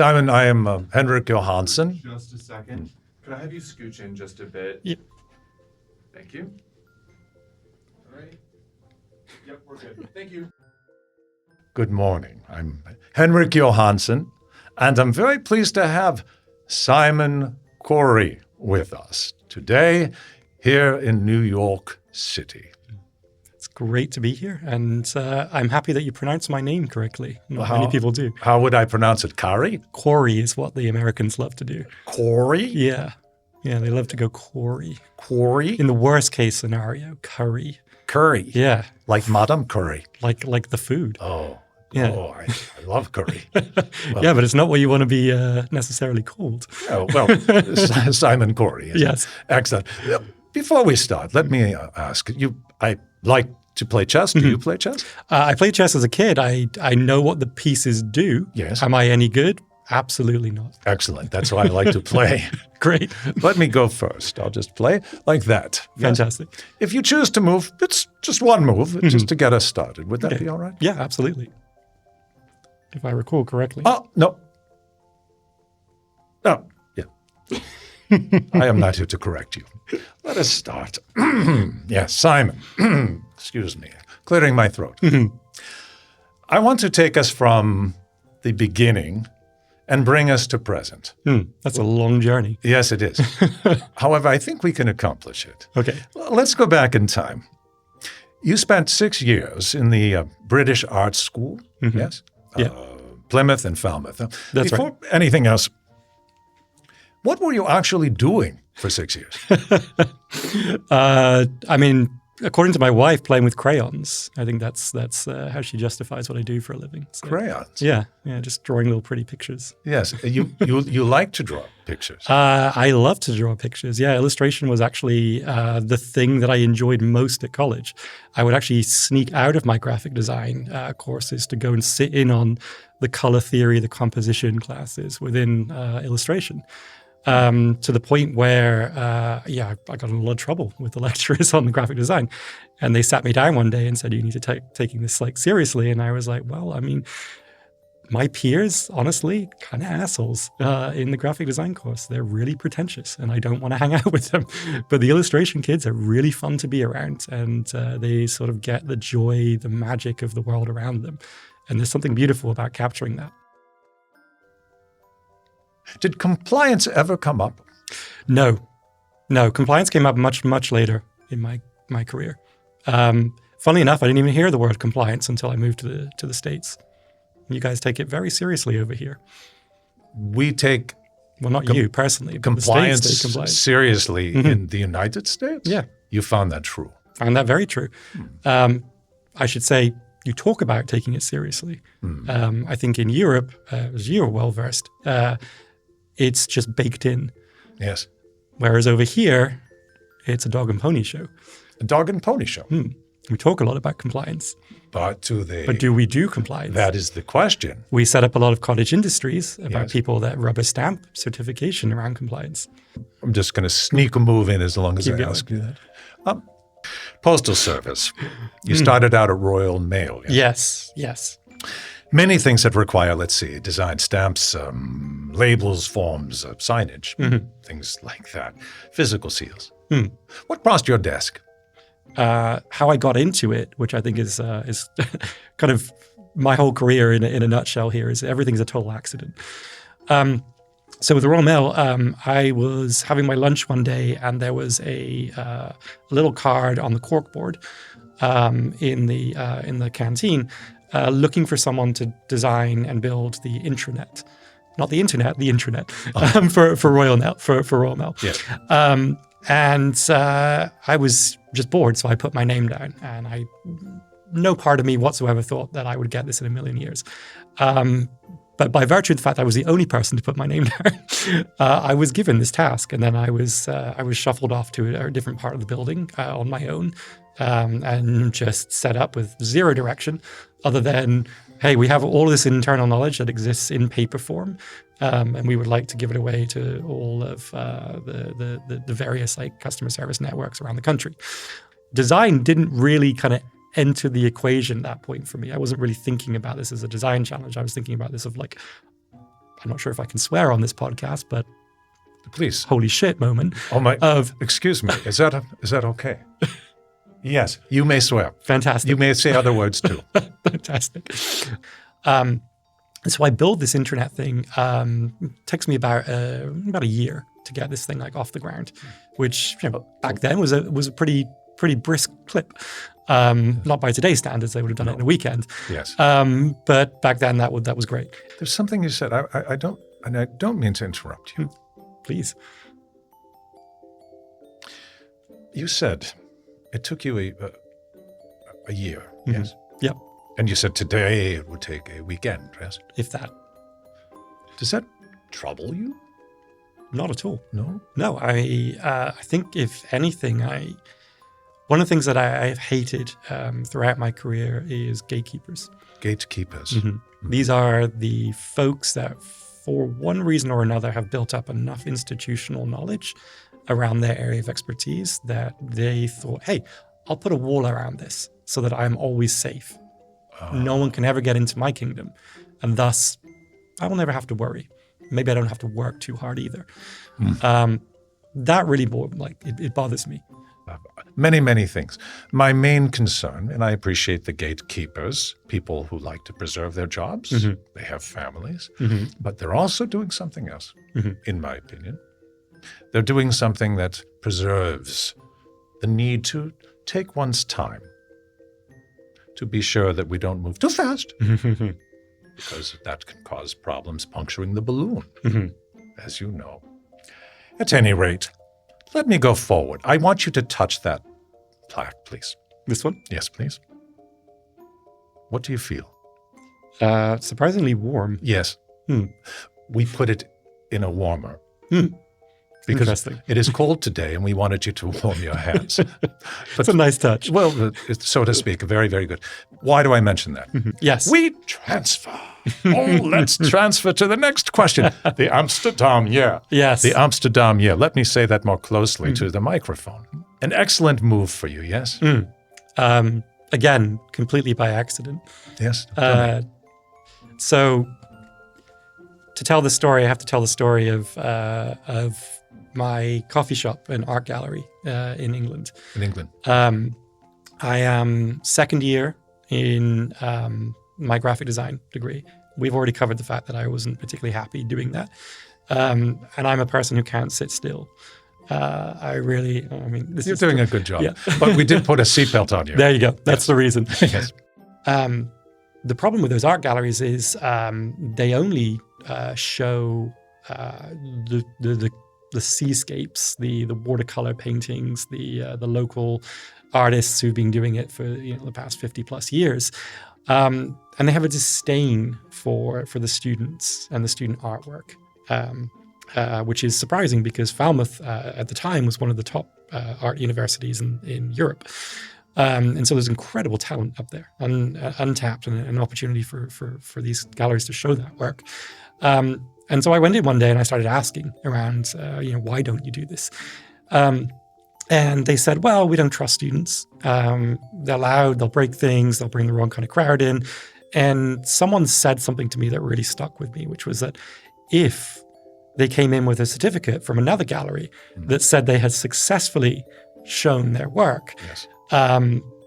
Simon, I am Henrick Johansson. Just a second. Could I have you scooch in just a bit? Yep. Thank you. All right. Yep, we're good. Thank you. Good morning. I'm Henrick Johansson, and I'm very pleased to have Simon Corry with us today here in New York City. It's great to be here, and I'm happy that you pronounce my name correctly. Not many people do. How would I pronounce it? Corry? Corry is what the Americans love to do. Corry? Yeah, they love to go Corry. Corry? In the worst case scenario, curry. Curry? Yeah, Like Madame Curry? like the food. Oh. Yeah. Oh, I love curry. Yeah, but it's not what you want to be necessarily called. Oh, well, Simon Corry. Yes. Excellent. Before we start, let me ask you, I like to play chess. Do you play chess? I played chess as a kid. I know what the pieces do. Yes. Am I any good? Absolutely not. Excellent. That's why I like to play. Great. Let me go first. I'll just play like that. Yes. Fantastic. If you choose to move, it's just one move, just to get us started. Would that be all right? Yeah, absolutely. If I recall correctly. Oh, no. Oh, yeah. I am not here to correct you. Let us start. Yes, Simon. Excuse me. Clearing my throat. I want to take us from the beginning and bring us to present. That's a long journey. Yes, it is. However, I think we can accomplish it. Okay. Let's go back in time. You spent 6 years in the British Art School, yes? Yeah. Plymouth and Falmouth. That's Before anything else, what were you actually doing for 6 years? I mean, according to my wife, playing with crayons. I think that's how she justifies what I do for a living. So, Crayons? Yeah, just drawing little pretty pictures. Yes. You like to draw pictures. I love to draw pictures. Yeah, illustration was actually the thing that I enjoyed most at college. I would actually sneak out of my graphic design courses to go and sit in on the color theory, the composition classes within illustration. To the point where, I got in a lot of trouble with the lecturers on the graphic design. And they sat me down one day and said, you need to taking this seriously. And I was like, well, I mean, my peers, honestly, kind of assholes in the graphic design course. They're really pretentious and I don't want to hang out with them. But the illustration kids are really fun to be around and they sort of get the joy, the magic of the world around them. And there's something beautiful about capturing that. Did compliance ever come up? No. Compliance came up much, much later in my career. Funnily enough, I didn't even hear the word compliance until I moved to the States. You guys take it very seriously over here. We take well, not you personally, but compliance, the States take compliance seriously in the United States? Yeah. You found that true? Found that very true. I should say you talk about taking it seriously. I think in Europe, as you're well-versed, it's just baked in. Yes. Whereas over here, it's a dog and pony show. A dog and pony show. We talk a lot about compliance. But do we do compliance? That is the question. We set up a lot of cottage industries about Yes. people that rubber stamp certification around compliance. I'm just going to sneak a move in as long as Keep I going. ask you that. Postal Service. You started out at Royal Mail. Yes. Many things that require, let's see, design stamps, labels, forms, signage, things like that. Physical seals. What crossed your desk? How I got into it, which I think is kind of my whole career in a nutshell here, is everything's a total accident. So with the Royal Mail, I was having my lunch one day and there was a little card on the corkboard in the canteen looking for someone to design and build the intranet. Not the internet, the intranet for Royal Mail. For Royal Mail. Yes. And I was just bored, so I put my name down. And no part of me whatsoever thought that I would get this in a million years. But by virtue of the fact I was the only person to put my name down, I was given this task. And then I was shuffled off to a different part of the building on my own and just set up with zero direction other than, hey, we have all this internal knowledge that exists in paper form. And we would like to give it away to all of the various customer service networks around the country. Design didn't really kind of enter the equation at that point for me. I wasn't really thinking about this as a design challenge. I was thinking about this of I'm not sure if I can swear on this podcast, but Please. holy shit moment Oh my. of Excuse me. Is that okay? Yes. You may swear. fantastic. You may say other words too. Fantastic. So I build this intranet thing. It takes me about a year to get this thing like off the ground, which back then was a pretty brisk clip. Not by today's standards, they would have done it in a weekend. Yes. But back then that was great. There's something you said. I don't mean to interrupt you. Please. You said it took you a year. Mhm. Yes. Yep. And you said today it would take a weekend. Yes. If that. Does that trouble you? Not at all. No. No, I think if anything, one of the things that I've hated throughout my career is gatekeepers. Gatekeepers. These are the folks that, for one reason or another, have built up enough institutional knowledge around their area of expertise that they thought, hey, I'll put a wall around this so that I'm always safe. No one can ever get into my kingdom. And thus, I will never have to worry. Maybe I don't have to work too hard either. That really it bothers me. Many things. My main concern, and I appreciate the gatekeepers, people who like to preserve their jobs. They have families, but they're also doing something else, in my opinion. They're doing something that preserves the need to take one's time to be sure that we don't move too fast, because that can cause problems puncturing the balloon, as you know. At any rate, let me go forward. I want you to touch that plaque, please. This one? Yes, please. What do you feel? Surprisingly warm. Yes. We put it in a warmer. Because Interesting. it is cold today and we wanted you to warm your hands. It's a nice touch. Well, so to speak, very, very good. Why do I mention that? Yes. WeTransfer. Oh, let's transfer to the next question. The Amsterdam year. Yes. The Amsterdam year. Let me say that more closely to the microphone. An excellent move for you, yes? Again, completely by accident. Yes. So to tell the story, I have to tell the story of my coffee shop and art gallery in England. In England. I am second year in my graphic design degree. We've already covered the fact that I wasn't particularly happy doing that. And I'm a person who can't sit still. You're doing a good job. Yeah. But we did put a seatbelt on you. There you go. That's the reason. Yes. The problem with those art galleries is they only show the seascapes, the watercolor paintings, the local artists who've been doing it for the past 50 plus years, and they have a disdain for the students and the student artwork, which is surprising because Falmouth at the time was one of the top art universities in Europe. And so there's incredible talent up there, untapped, and an opportunity for these galleries to show that work. And so I went in one day and I started asking around, why don't you do this? And they said, well, we don't trust students. They're loud, they'll break things, they'll bring the wrong kind of crowd in. And someone said something to me that really stuck with me, which was that if they came in with a certificate from another gallery that said they had successfully shown their work, Yes.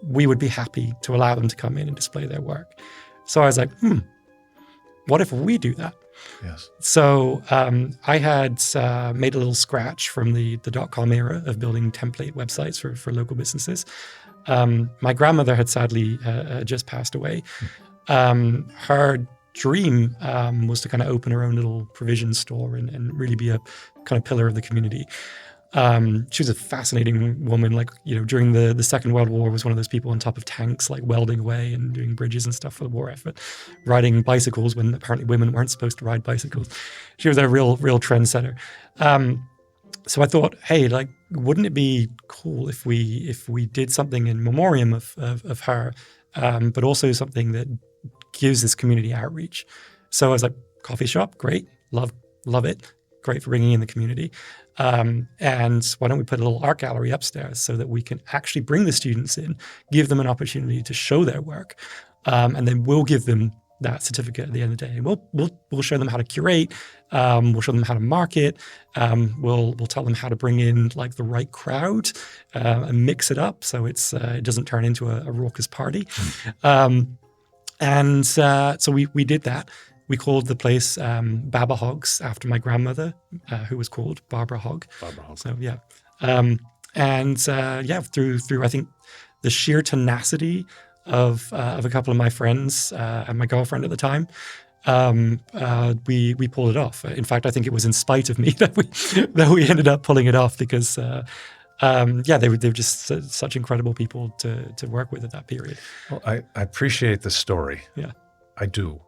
We would be happy to allow them to come in and display their work. So I was like, what if we do that? Yes. So I had made a little scratch from the .com era of building template websites for local businesses. My grandmother had sadly just passed away. Her dream was to kind of open her own little provision store and really be a kind of pillar of the community. She was a fascinating woman. During the Second World War, was one of those people on top of tanks, like welding away and doing bridges and stuff for the war effort, riding bicycles when apparently women weren't supposed to ride bicycles. She was a real trendsetter. So I thought, hey, wouldn't it be cool if we did something in memoriam of her, but also something that gives this community outreach. So I was like, coffee shop, great, love it, great for bringing in the community. And why don't we put a little art gallery upstairs so that we can actually bring the students in, give them an opportunity to show their work, and then we'll give them that certificate at the end of the day. And we'll show them how to curate. We'll show them how to market. We'll tell them how to bring in like the right crowd and mix it up so it doesn't turn into a raucous party. So we did that. We called the place Baba Hogs after my grandmother, who was called Barbara Hogg. Barbara Hogg. So yeah, through I think the sheer tenacity of a couple of my friends and my girlfriend at the time, we pulled it off. In fact, I think it was in spite of me that we ended up pulling it off because they were just such incredible people to work with at that period. Well, I appreciate the story. Yeah, I do.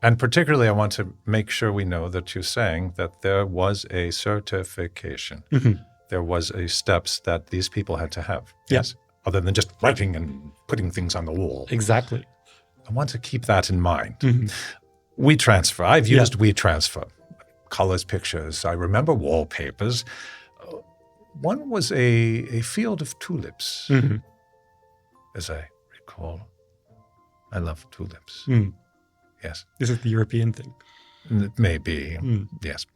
And particularly, I want to make sure we know that you're saying that there was a certification. Mm-hmm. There was a steps that these people had to have. Yeah. Yes. Other than just writing and putting things on the wall. Exactly. I want to keep that in mind. Mm-hmm. WeTransfer. I've used WeTransfer. Colors, pictures. I remember wallpapers. One was a field of tulips, Mm-hmm. as I recall. I love tulips. Mm. Yes. This is the European thing. It may be, yes.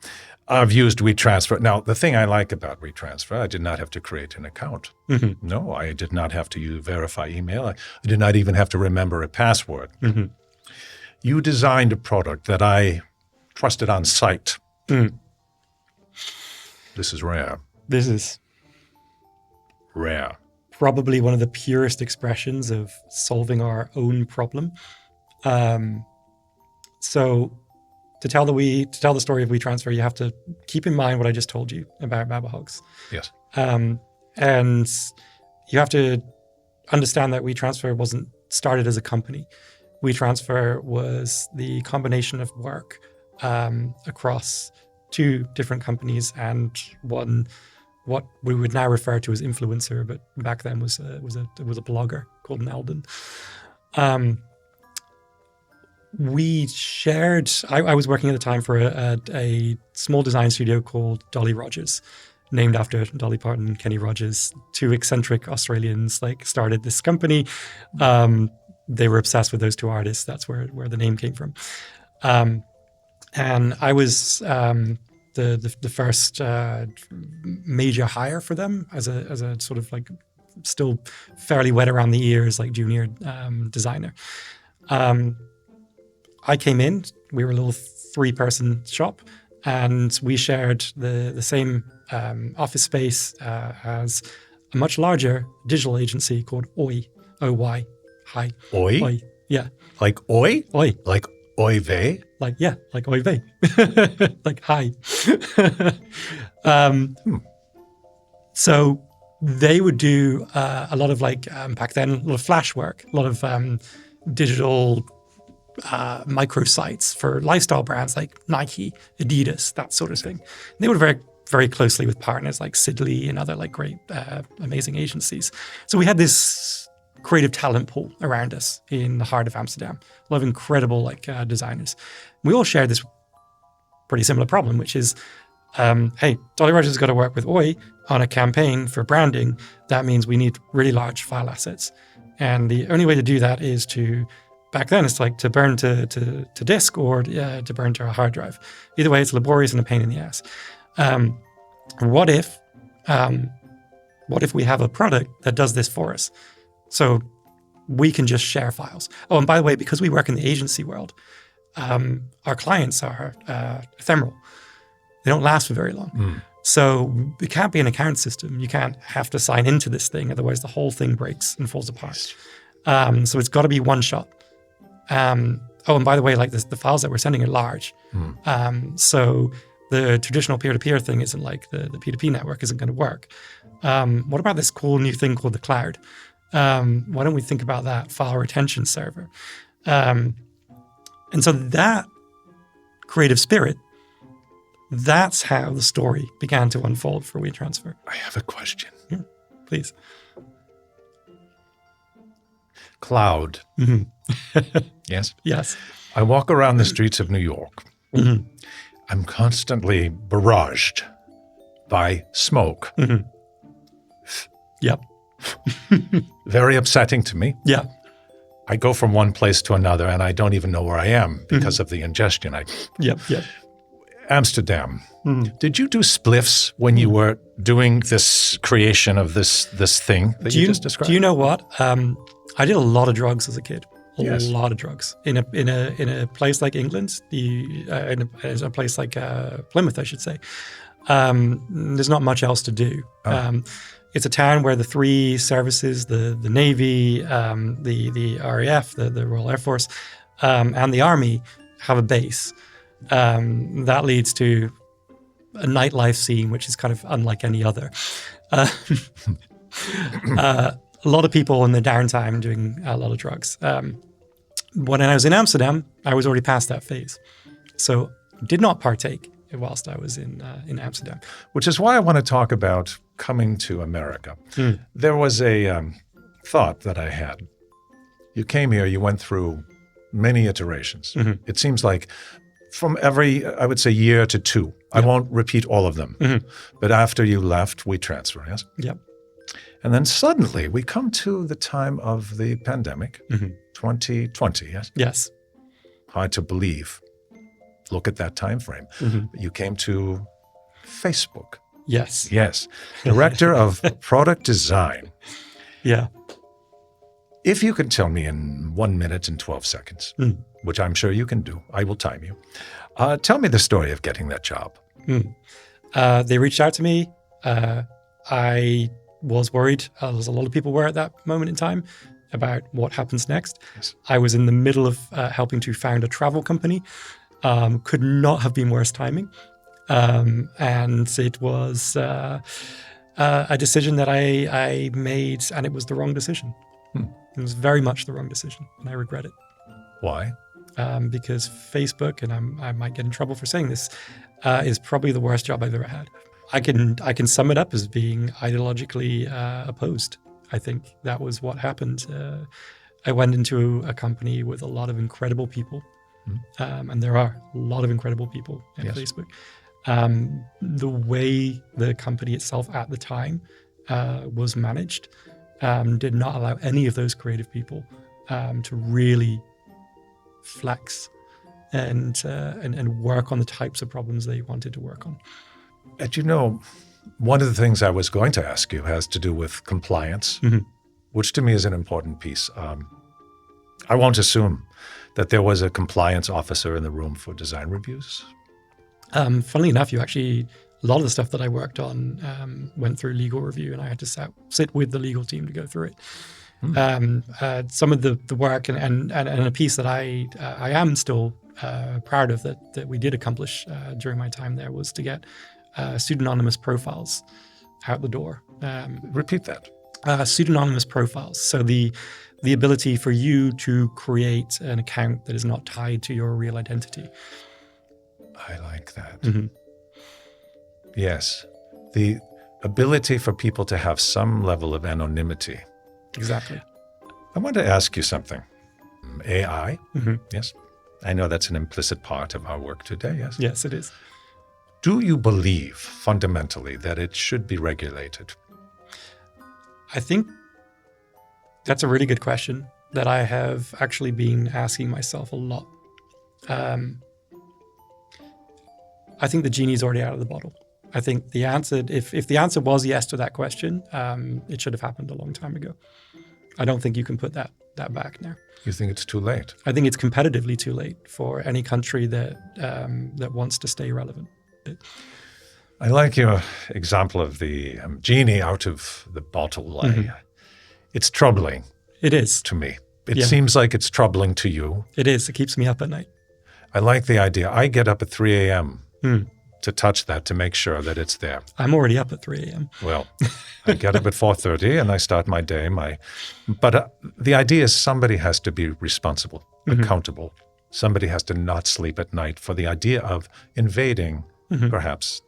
I've used WeTransfer. Now, the thing I like about WeTransfer, I did not have to create an account. Mm-hmm. No, I did not have to verify email. I did not even have to remember a password. Mm-hmm. You designed a product that I trusted on sight. Mm. This is rare. This is Rare. probably one of the purest expressions of solving our own problem. So to tell the story of WeTransfer, you have to keep in mind what I just told you about Baba Hogs. Yes. And you have to understand that WeTransfer wasn't started as a company. WeTransfer was the combination of work across two different companies and one what we would now refer to as influencer, but back then was a blogger called Nelden. We shared. I was working at the time for a small design studio called Dolly Rogers, named after Dolly Parton and Kenny Rogers. Two eccentric Australians started this company. They were obsessed with those two artists. That's where the name came from. And I was the first major hire for them as a sort of still fairly wet around the ears junior designer. I came in. We were a little 3-person shop, and we shared the same office space as a much larger digital agency called OY. O-Y. Hi. Oi? Oi. Yeah. Like oi? Oi. Like oy vey? Like oy vey. Like hi. So they would do a lot of back then, a lot of flash work, a lot of digital microsites for lifestyle brands like Nike, Adidas, that sort of thing. And they would work very closely with partners like Sidley and other great, amazing agencies. So we had this creative talent pool around us in the heart of Amsterdam. A lot of incredible designers. We all shared this pretty similar problem, which is, hey, Dolly Rogers has got to work with OY on a campaign for branding. That means we need really large file assets. And the only way to do that is back then, it's to burn to disk or to burn to a hard drive. Either way, it's laborious and a pain in the ass. What if we have a product that does this for us? So we can just share files. Oh, and by the way, because we work in the agency world, our clients are ephemeral. They don't last for very long. So it can't be an account system. You can't have to sign into this thing. Otherwise, the whole thing breaks and falls apart. So it's got to be one shot. And by the way, the files that we're sending are large. So the traditional peer-to-peer thing isn't the P2P network isn't going to work. What about this cool new thing called the cloud? Why don't we think about that file retention server? And so that creative spirit, that's how the story began to unfold for WeTransfer. I have a question. Yeah, please. Cloud. Mm-hmm. Yes? Yes. I walk around the streets of New York. Mm-hmm. I'm constantly barraged by smoke. Mm-hmm. Yep. Very upsetting to me. Yeah. I go from one place to another and I don't even know where I am because of the ingestion. Yep. Amsterdam. Did you do spliffs when you were doing this creation of this thing that you just described? Do you know what? I did a lot of drugs as a kid. Yes. A lot of drugs in a place like England, in a place like Plymouth, I should say. There's not much else to do. It's a town where the three services, the Navy, the RAF, the Royal Air Force, and the Army have a base. That leads to a nightlife scene which is kind of unlike any other. A lot of people in the downtime doing a lot of drugs. When I was in Amsterdam, I was already past that phase, so did not partake whilst I was in Amsterdam. Which is why I want to talk about coming to America. There was a thought that I had. You came here, you went through many iterations. It seems like from every, I would say, year to two. I won't repeat all of them. But after you left, WeTransfer, yes? Yep. And then suddenly we come to the time of the pandemic, 2020, yes? Yes. Hard to believe. Look at that time frame. You came to Facebook. Yes. Yes. Director of Product Design. Yeah. If you can tell me in 1 minute and 12 seconds, which I'm sure you can do, I will time you. Tell me the story of getting that job. They reached out to me. I was worried, as a lot of people were at that moment in time, about what happens next. Yes. I was in the middle of helping to found a travel company. Could not have been worse timing. And it was a decision that I made, and it was the wrong decision. It was very much the wrong decision, and I regret it. Why? Because Facebook, and I might get in trouble for saying this, is probably the worst job I've ever had. I can sum it up as being ideologically opposed. I think that was what happened. I went into a company with a lot of incredible people, and there are a lot of incredible people at Facebook. The way the company itself at the time was managed did not allow any of those creative people to really flex and work on the types of problems they wanted to work on. And you know, one of the things I was going to ask you has to do with compliance, which to me is an important piece. I won't assume that there was a compliance officer in the room for design reviews. Funnily enough, a lot of the stuff that I worked on went through legal review, and I had to sit with the legal team to go through it. Some of the work and a piece that I am still proud of that we did accomplish during my time there was to get pseudonymous profiles out the door. Repeat that. Pseudonymous profiles. So the ability for you to create an account that is not tied to your real identity. I like that. Yes. The ability for people to have some level of anonymity. Exactly. I want to ask you something. AI, yes? I know that's an implicit part of our work today, yes? Yes, it is. Do you believe fundamentally that it should be regulated? I think that's a really good question that I have actually been asking myself a lot. I think the genie's already out of the bottle. I think the answer, if the answer was yes to that question, it should have happened a long time ago. I don't think you can put that back now. You think it's too late? I think it's competitively too late for any country that wants to stay relevant. I like your example of the genie out of the bottle. It's troubling. It is. To me. It seems like it's troubling to you. It is. It keeps me up at night. I like the idea. I get up at 3 a.m. To touch that, to make sure that it's there. I'm already up at 3 a.m. Well, I get up at 4:30 and I start my day. But the idea is somebody has to be responsible, accountable. Somebody has to not sleep at night for the idea of invading perhaps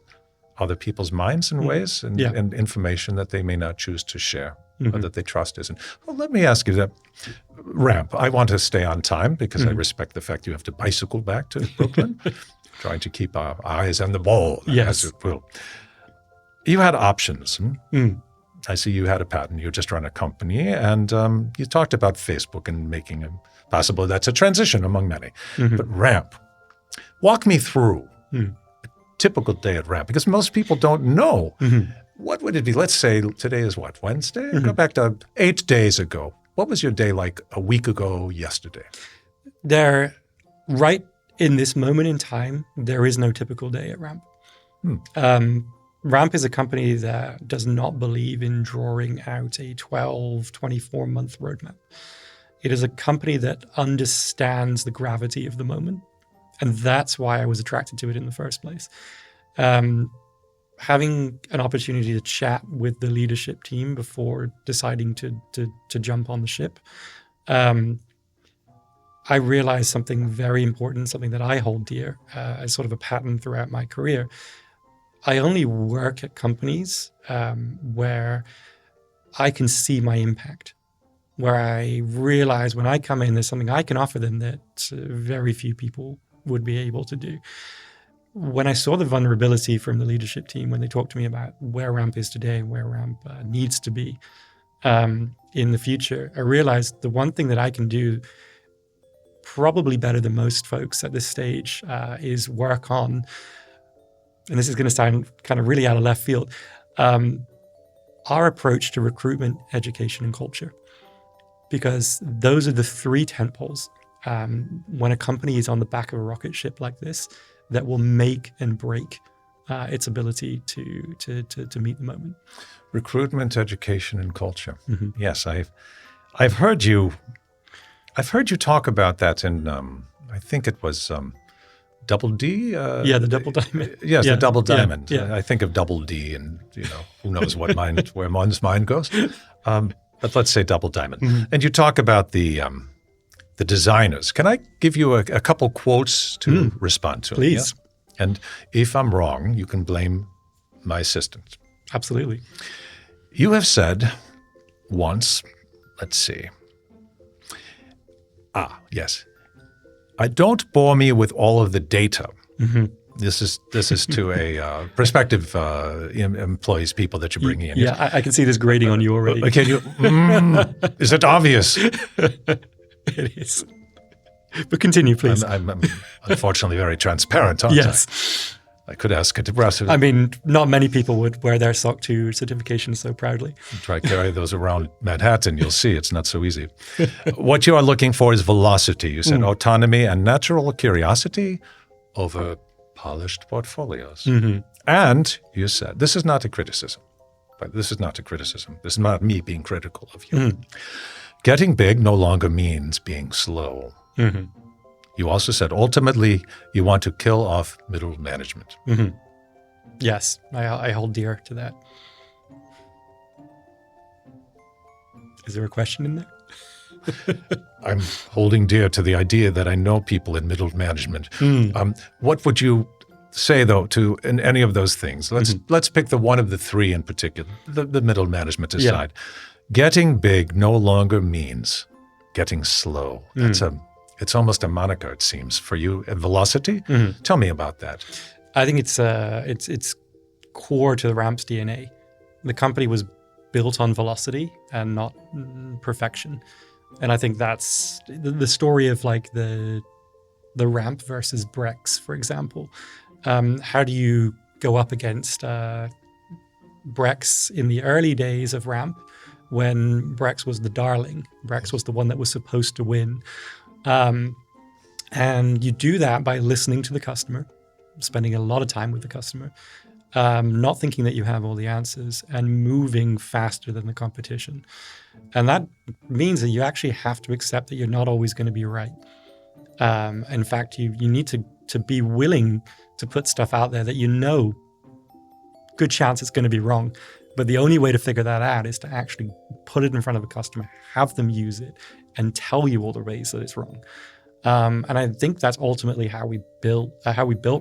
other people's minds in ways and information that they may not choose to share or that they trust isn't. Well, let me ask you that. Ramp, I want to stay on time because I respect the fact you have to bicycle back to Brooklyn. Trying to keep our eyes on the ball, as it will. You had options. I see you had a patent. You just run a company, and you talked about Facebook and making it possible. That's a transition among many. But Ramp, walk me through a typical day at Ramp, because most people don't know. What would it be? Let's say today is what, Wednesday? Go back to 8 days ago. What was your day like a week ago yesterday? Right in this moment in time, there is no typical day at Ramp. Ramp is a company that does not believe in drawing out a 12, 24-month roadmap. It is a company that understands the gravity of the moment. And that's why I was attracted to it in the first place. Having an opportunity to chat with the leadership team before deciding to jump on the ship, I realized something very important, something that I hold dear as sort of a pattern throughout my career. I only work at companies where I can see my impact, where I realize when I come in, there's something I can offer them that very few people would be able to do. When I saw the vulnerability from the leadership team, when they talked to me about where Ramp is today, where Ramp needs to be in the future, I realized the one thing that I can do probably better than most folks at this stage is work on, and this is going to sound kind of really out of left field, our approach to recruitment, education, and culture. Because those are the three tentpoles when a company is on the back of a rocket ship like this that will make and break its ability to meet the moment. Recruitment, education, and culture. Yes, I've heard you talk about that in I think it was Double D. The Double Diamond. Yes, the Double Diamond. Yeah. I think of Double D, and who knows where one's mind goes. But let's say Double Diamond. And you talk about the designers. Can I give you a couple quotes to respond to? Please. Yeah? And if I'm wrong, you can blame my assistant. Absolutely. You have said once, let's see. Yes. Don't bore me with all of the data. This is to a prospective employees, people that you're bringing in. Yeah, I can see this grading on you already. Can you? Is it obvious? It is. But continue, please. I'm unfortunately very transparent, aren't Yes. I could ask it to I mean, not many people would wear their SOC 2 certification so proudly. Try to carry those around Manhattan. You'll see it's not so easy. What you are looking for is velocity. You said autonomy and natural curiosity over polished portfolios. And you said, this is not a criticism. But this is not a criticism. This is not me being critical of you. Getting big no longer means being slow. You also said, ultimately, you want to kill off middle management. Yes, I hold dear to that. Is there a question in there? I'm holding dear to the idea that I know people in middle management. What would you say, though, to in any of those things? Let's pick the one of the three in particular, the middle management aside. Getting big no longer means getting slow. It's almost a moniker, it seems, for you. And velocity? Tell me about that. I think it's core to the Ramp's DNA. The company was built on velocity and not perfection. And I think that's the story of like the Ramp versus Brex, for example. How do you go up against Brex in the early days of Ramp when Brex was the darling? Brex was the one that was supposed to win. And you do that by listening to the customer, spending a lot of time with the customer, not thinking that you have all the answers, and moving faster than the competition. And that means that you actually have to accept that you're not always going to be right. In fact, you need to be willing to put stuff out there that you know, good chance it's going to be wrong. But the only way to figure that out is to actually put it in front of a customer, have them use it, and tell you all the ways that it's wrong. And I think that's ultimately how we built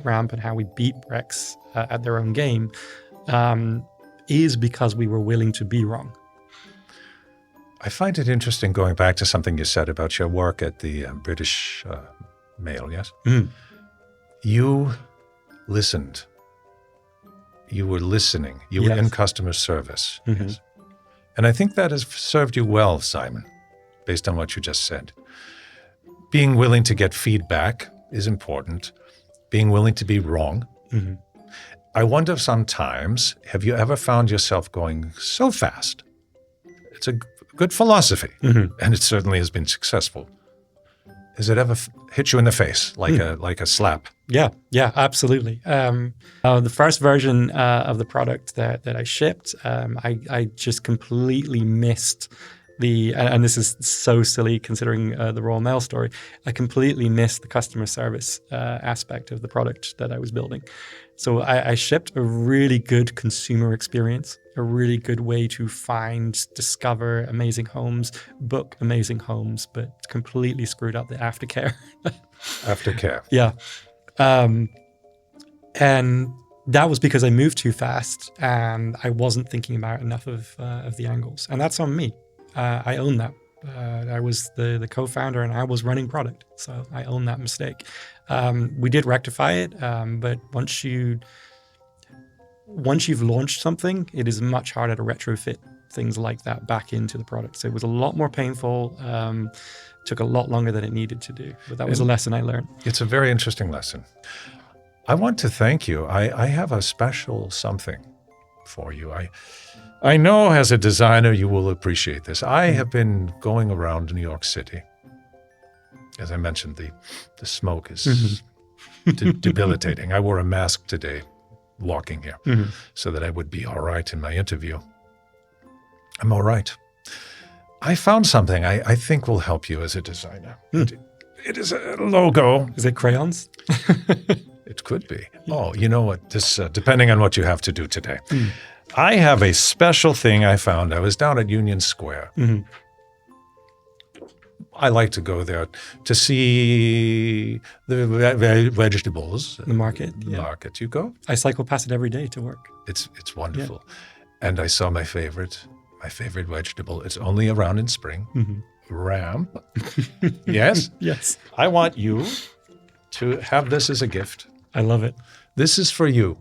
Ramp and how we beat Brex at their own game, is because we were willing to be wrong. I find it interesting going back to something you said about your work at the British Mail, yes? You listened. You were listening. You were in customer service. Yes. And I think that has served you well, Simon, based on what you just said. Being willing to get feedback is important. Being willing to be wrong. Mm-hmm. I wonder sometimes, have you ever found yourself going so fast? It's a good philosophy, and it certainly has been successful. Has it ever hit you in the face like a slap? Yeah, absolutely. The first version of the product that I shipped, I just completely missed and this is so silly considering the Royal Mail story, I completely missed the customer service aspect of the product that I was building. So I shipped a really good consumer experience, a really good way to discover amazing homes, book amazing homes, but completely screwed up the aftercare. Aftercare. Yeah. And that was because I moved too fast and I wasn't thinking about enough of the angles. And that's on me. I own that. I was the co-founder and I was running product. So I own that mistake. We did rectify it, but once you've launched something, it is much harder to retrofit things like that back into the product. So it was a lot more painful, took a lot longer than it needed to do. But that was a lesson I learned. It's a very interesting lesson. I want to thank you. I have a special something for you. I know as a designer you will appreciate this. I have been going around New York City. As I mentioned, the smoke is debilitating. I wore a mask today walking here so that I would be all right in my interview. I'm all right. I found something I think will help you as a designer. It is a logo. Is it crayons? It could be. Oh, you know what? This depending on what you have to do today. I have a special thing I found. I was down at Union Square. I like to go there to see the vegetables. The market. The market. You go? I cycle past it every day to work. It's wonderful. And I saw my favorite vegetable. It's only around in spring. Ramp. Yes? Yes. I want you to have this as a gift. I love it. This is for you.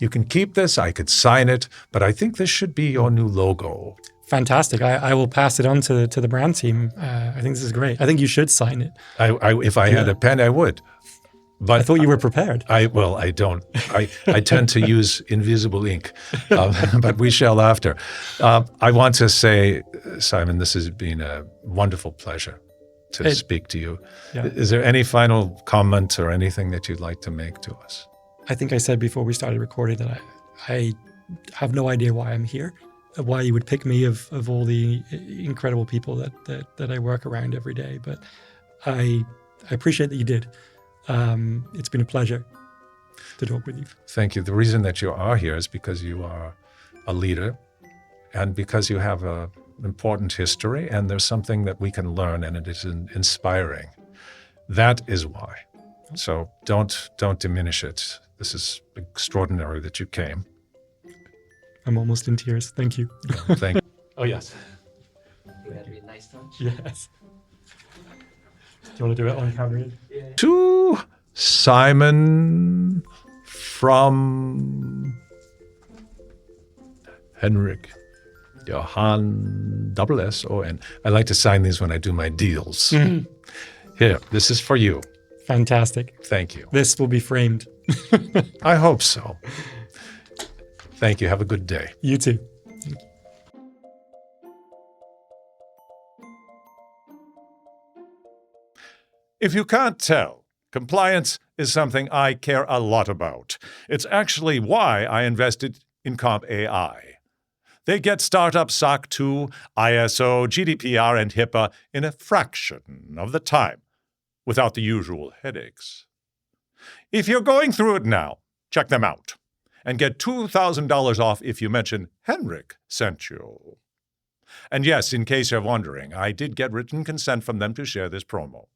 You can keep this. I could sign it, but I think this should be your new logo. Fantastic. I will pass it on to the brand team. I think this is great. I think you should sign it. If I had a pen, I would. But I thought you were prepared. I don't. I tend to use invisible ink, but we shall after. I want to say, Simon, this has been a wonderful pleasure to speak to you. Yeah. Is there any final comment or anything that you'd like to make to us? I think I said before we started recording that I have no idea why I'm here, why you would pick me of all the incredible people that I work around every day. But I appreciate that you did. It's been a pleasure to talk with you. Thank you. The reason that you are here is because you are a leader and because you have an important history and there's something that we can learn and it is inspiring. That is why. So don't diminish it. This is extraordinary that you came. I'm almost in tears. Thank you. Thank you. Oh, yes. You had a really nice touch. Yes. Do you want to do it on camera? Yeah. To Simon from Henrick Johansson. I like to sign these when I do my deals. Here, this is for you. Fantastic. Thank you. This will be framed. I hope so. Thank you. Have a good day. You too. If you can't tell, compliance is something I care a lot about. It's actually why I invested in Comp AI. They get startup SOC 2, ISO, GDPR, and HIPAA in a fraction of the time, without the usual headaches. If you're going through it now, check them out and get $2,000 off if you mention Henrick sent you. And yes, in case you're wondering, I did get written consent from them to share this promo.